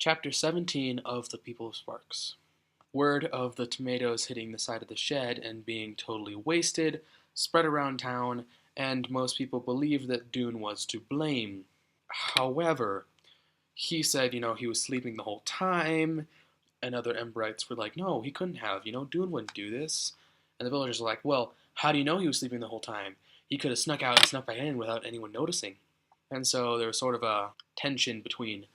Chapter 17 of The People of Sparks. Word of the tomatoes hitting the side of the shed and being totally wasted spread around town, and most people believed that Dune was to blame. However, he said, he was sleeping the whole time, and other Emberites were like, no, he couldn't have, Dune wouldn't do this. And the villagers were like, well, how do you know he was sleeping the whole time? He could have snuck out and snuck back in without anyone noticing. And so there was sort of a tension between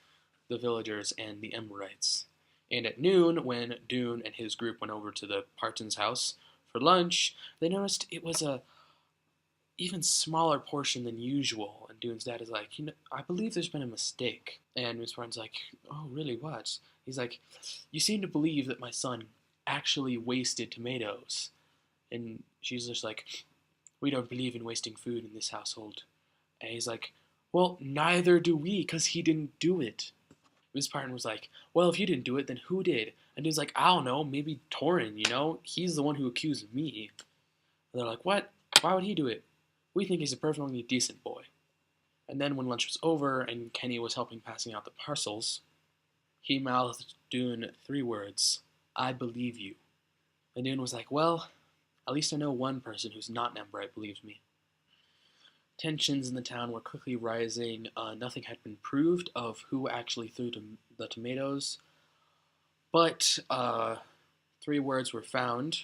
the villagers and the Emberites. And at noon, when Dune and his group went over to the Parton's house for lunch, they noticed it was a even smaller portion than usual. And Dune's dad is like, I believe there's been a mistake. And Miss Parton's like, oh, really, what? He's like, you seem to believe that my son actually wasted tomatoes. And she's just like, we don't believe in wasting food in this household. And he's like, well, neither do we, because he didn't do it. Miss Parton was like, well, if you didn't do it, then who did? And he's like, I don't know, maybe Torin, He's the one who accused me. And they're like, what? Why would he do it? We think he's a perfectly decent boy. And then when lunch was over and Kenny was helping passing out the parcels, he mouthed Dune 3 words, I believe you. And Dune was like, well, at least I know one person who's not an Emberite believes me. Tensions in the town were quickly rising. Nothing had been proved of who actually threw the tomatoes, but 3 words were found,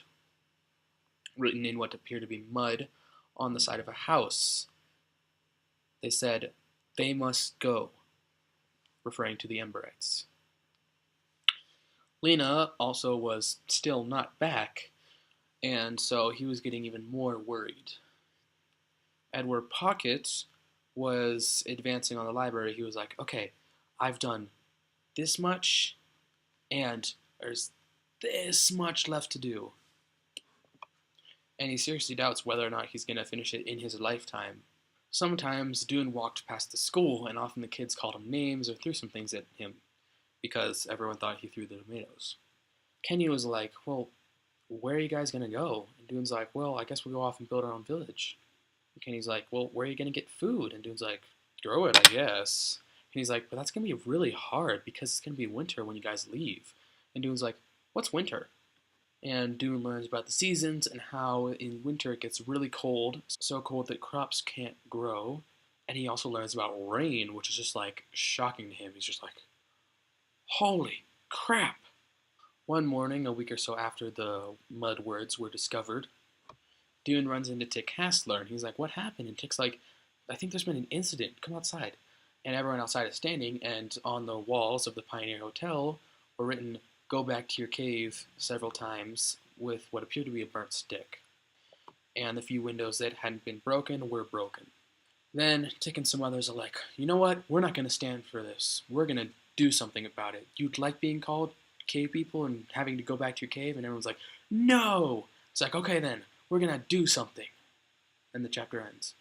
written in what appeared to be mud, on the side of a house. They said, they must go, referring to the Emberites. Lena also was still not back, and so he was getting even more worried. Edward Pocket was advancing on the library. He was like, okay, I've done this much, and there's this much left to do. And he seriously doubts whether or not he's going to finish it in his lifetime. Sometimes Dune walked past the school, and often the kids called him names or threw some things at him, because everyone thought he threw the tomatoes. Kenny was like, well, where are you guys going to go? And Dune's like, well, I guess we'll go off and build our own village. And Kenny's like, well, where are you going to get food? And Dune's like, grow it, I guess. And he's like, but that's going to be really hard because it's going to be winter when you guys leave. And Dune's like, what's winter? And Dune learns about the seasons and how in winter it gets really cold, so cold that crops can't grow. And he also learns about rain, which is just like shocking to him. He's just like, holy crap. One morning, a week or so after the mud words were discovered, Dune runs into Tick Hassler, and he's like, what happened? And Tick's like, I think there's been an incident. Come outside. And everyone outside is standing, and on the walls of the Pioneer Hotel were written, go back to your cave several times with what appeared to be a burnt stick. And the few windows that hadn't been broken were broken. Then Tick and some others are like, you know what? We're not going to stand for this. We're going to do something about it. You'd like being called cave people and having to go back to your cave? And everyone's like, no! It's like, okay then. We're going to do something. And the chapter ends.